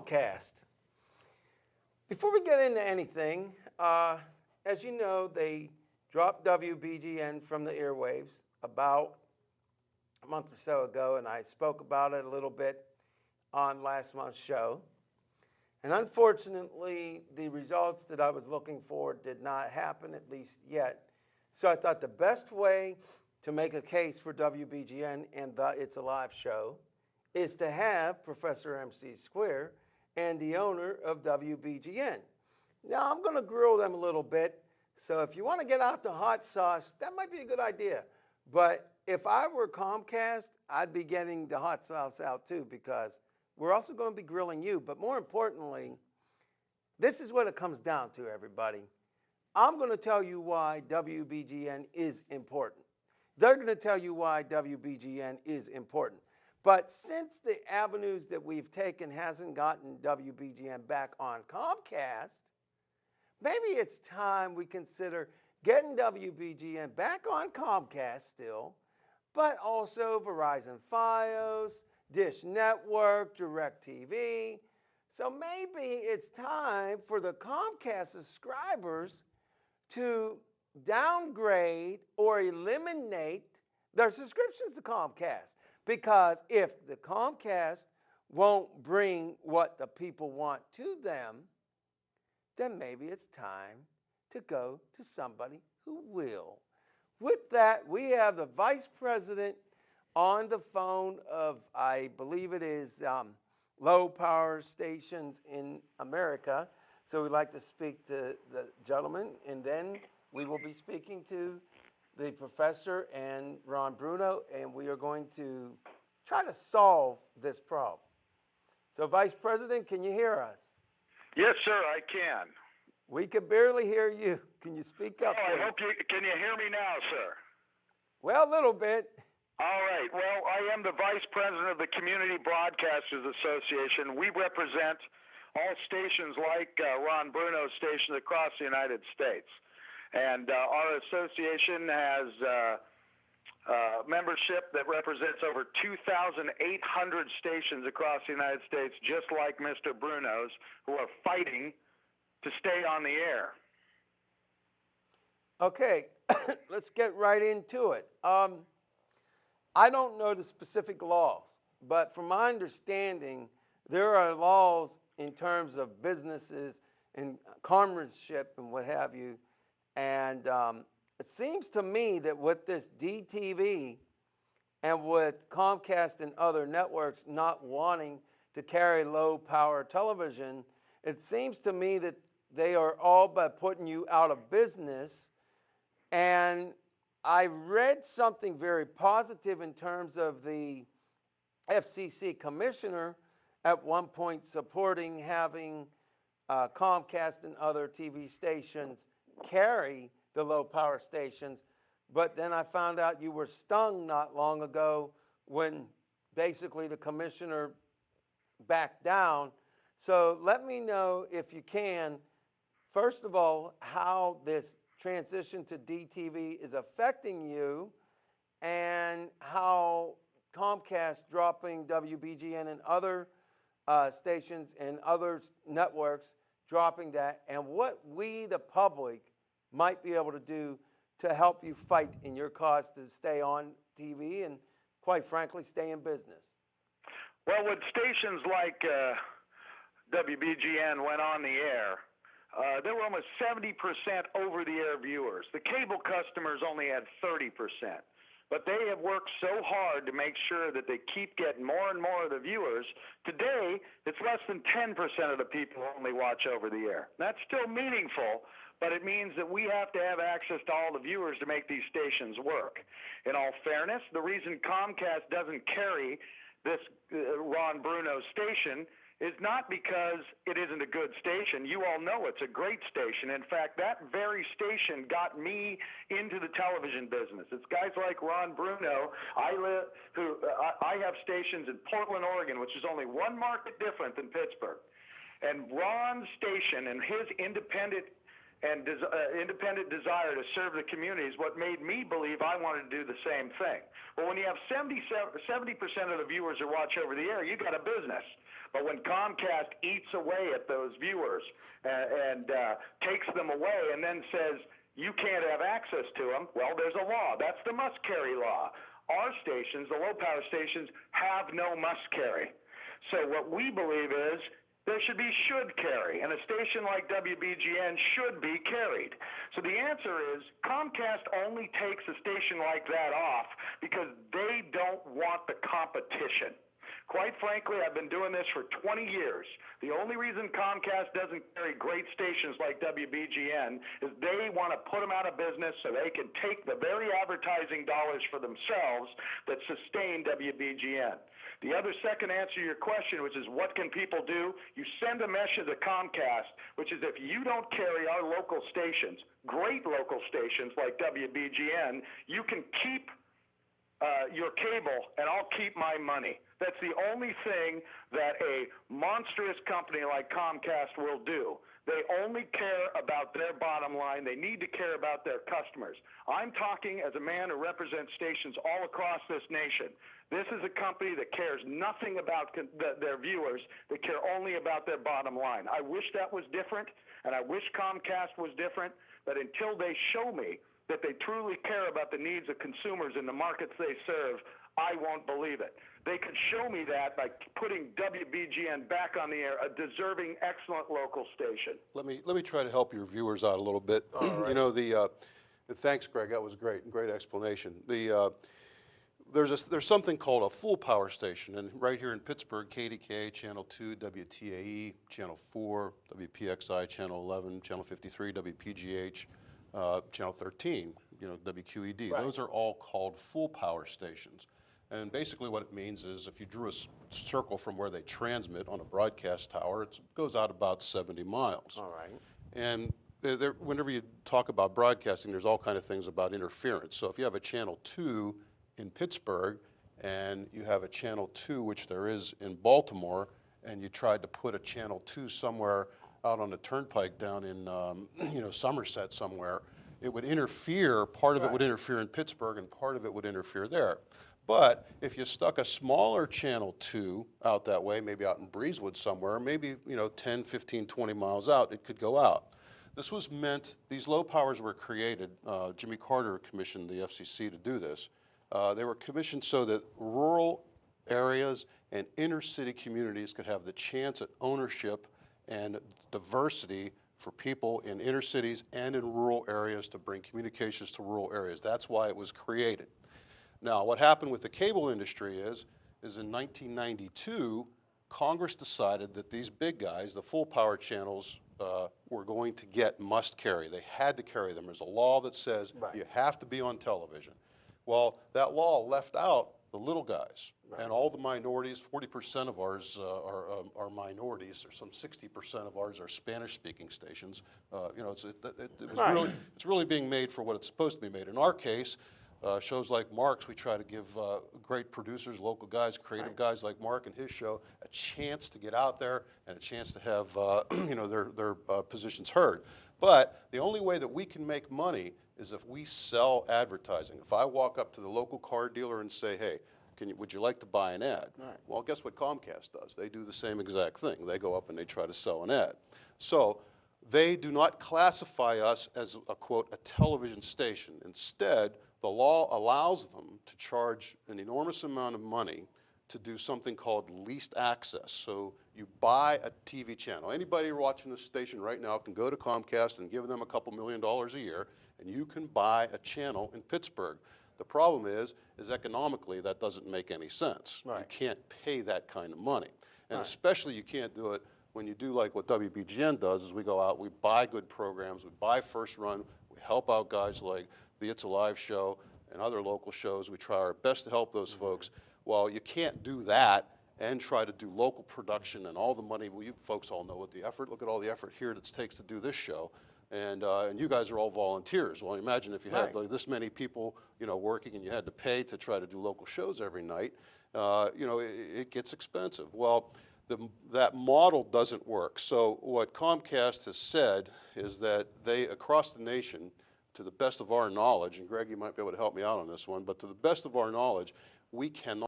Comcast. Before we get into anything, as you know, they dropped WBGN from the airwaves about a month or so ago, and I spoke about it a little bit on last month's show. And unfortunately, the results that I was looking for did not happen, at least yet. So I thought the best way to make a case for WBGN and the It's Alive show is to have Professor MC Square and the owner of WBGN. Now, I'm going to grill them a little bit, so if you want to get out the hot sauce, that might be a good idea. But if I were Comcast, I'd be getting the hot sauce out too, because we're also going to be grilling you. But more importantly, this is what it comes down to, everybody. I'm going to tell you why WBGN is important. They're going to tell you why WBGN is important. But since the avenues that we've taken hasn't gotten WBGN back on Comcast, maybe it's time we consider getting WBGN back on Comcast still, but also Verizon Fios, Dish Network, DirecTV. So maybe it's time for the Comcast subscribers to downgrade or eliminate their subscriptions to Comcast. Because if the Comcast won't bring what the people want to them, then maybe it's time to go to somebody who will. With that, we have the Vice President on the phone of, I believe it is, low power stations in America. So we'd like to speak to the gentleman, and then we will be speaking to the professor and Ron Bruno, and we are going to try to solve this problem. So, Vice President, can you hear us? Yes, sir, I can. We can barely hear you. Can you speak up, please? I hope can you hear me now, sir? Well, a little bit. All right. Well, I am the Vice President of the Community Broadcasters Association. We represent all stations like Ron Bruno's station across the United States. And our association has membership that represents over 2,800 stations across the United States, just like Mr. Bruno's, who are fighting to stay on the air. Okay, let's get right into it. I don't know the specific laws, but from my understanding, there are laws in terms of businesses and comradeship and what have you. And it seems to me that with this DTV and with Comcast and other networks not wanting to carry low power television, it seems to me that they are all but putting you out of business. And I read something very positive in terms of the FCC commissioner at one point supporting having Comcast and other TV stations carry the low power stations. But then I found out you were stung not long ago when basically the commissioner backed down. So let me know, if you can, first of all, how this transition to DTV is affecting you, and how Comcast dropping WBGN and other stations and other networks dropping that, and what we, the public, might be able to do to help you fight in your cause to stay on TV and, quite frankly, stay in business. Well, when stations like WBGN went on the air, there were almost 70% over-the-air viewers. The cable customers only had 30%. But they have worked so hard to make sure that they keep getting more and more of the viewers. Today, it's less than 10% of the people only watch over the air. That's still meaningful, but it means that we have to have access to all the viewers to make these stations work. In all fairness, the reason Comcast doesn't carry this Ron Bruno station is not because it isn't a good station. You all know it's a great station. In fact, that very station got me into the television business. It's guys like Ron Bruno. I have stations in Portland, Oregon, which is only one market different than Pittsburgh. And Ron's station and his independent desire to serve the community is what made me believe I wanted to do the same thing. Well, when you have 70% of the viewers that watch over the air, you got a business. But when Comcast eats away at those viewers and takes them away and then says, you can't have access to them, well, there's a law. That's the must-carry law. Our stations, the low-power stations, have no must-carry. So what we believe is there should be should carry, and a station like WBGN should be carried. So the answer is Comcast only takes a station like that off because they don't want the competition. Quite frankly, I've been doing this for 20 years. The only reason Comcast doesn't carry great stations like WBGN is they want to put them out of business so they can take the very advertising dollars for themselves that sustain WBGN. The other second answer to your question, which is what can people do? You send a message to Comcast, which is if you don't carry our local stations, great local stations like WBGN, you can keep your cable and I'll keep my money. That's the only thing that a monstrous company like Comcast will do. They only care about their bottom line. They need to care about their customers. I'm talking as a man who represents stations all across this nation. This is a company that cares nothing about their viewers. They care only about their bottom line. I wish that was different, and I wish Comcast was different, but until they show me that they truly care about the needs of consumers in the markets they serve, I won't believe it. They could show me that by putting WBGN back on the air, a deserving, excellent local station. Let me try to help your viewers out a little bit. All right. You know, thanks, Greg. That was great explanation. There's something called a full power station, and right here in Pittsburgh, KDKA Channel 2, WTAE Channel 4, WPXI Channel 11, Channel 53, WPGH Channel 13, you know, WQED. Right. Those are all called full power stations. And basically what it means is if you drew a circle from where they transmit on a broadcast tower, it goes out about 70 miles. All right. And whenever you talk about broadcasting, there's all kind of things about interference. So if you have a Channel 2 in Pittsburgh and you have a Channel 2, which there is in Baltimore, and you tried to put a Channel 2 somewhere out on the turnpike down in you know, Somerset somewhere, it would interfere. Part of it would interfere in Pittsburgh and part of it would interfere there. But if you stuck a smaller Channel 2 out that way, maybe out in Breezewood somewhere, maybe, you know, 10, 15, 20 miles out, it could go out. This was meant, these low powers were created, Jimmy Carter commissioned the FCC to do this. They were commissioned so that rural areas and inner city communities could have the chance at ownership and diversity for people in inner cities and in rural areas to bring communications to rural areas. That's why it was created. Now, what happened with the cable industry is in 1992, Congress decided that these big guys, the full power channels, were going to get must carry. They had to carry them. There's a law that says you have to be on television. Well, that law left out the little guys and all the minorities. 40% of ours are minorities, or some 60% of ours are Spanish-speaking stations. You know, it's really being made for what it's supposed to be made. In our case, shows like Mark's, we try to give great producers, local guys, creative guys like Mark and his show a chance to get out there and a chance to have you know, their positions heard. But the only way that we can make money is if we sell advertising. If I walk up to the local car dealer and say, hey, would you like to buy an ad? Right. Well, guess what Comcast does? They do the same exact thing. They go up and they try to sell an ad. So they do not classify us as a, quote, a television station. Instead, the law allows them to charge an enormous amount of money to do something called leased access. So you buy a TV channel. Anybody watching this station right now can go to Comcast and give them a couple $1 million a year, and you can buy a channel in Pittsburgh. The problem is economically that doesn't make any sense. Right. You can't pay that kind of money. And especially you can't do it when you do like what WBGN does, is we go out, we buy good programs, we buy first run, we help out guys like the It's Alive show and other local shows. We try our best to help those folks. Well, you can't do that and try to do local production and all the money. Well, you folks all know what the effort, look at all the effort here that it takes to do this show. And you guys are all volunteers. Well, imagine if you had like this many people, you know, working and you had to pay to try to do local shows every night. You know, it gets expensive. Well, that model doesn't work. So what Comcast has said is that they, across the nation, to the best of our knowledge, and Greg, you might be able to help me out on this one, but to the best of our knowledge, we cannot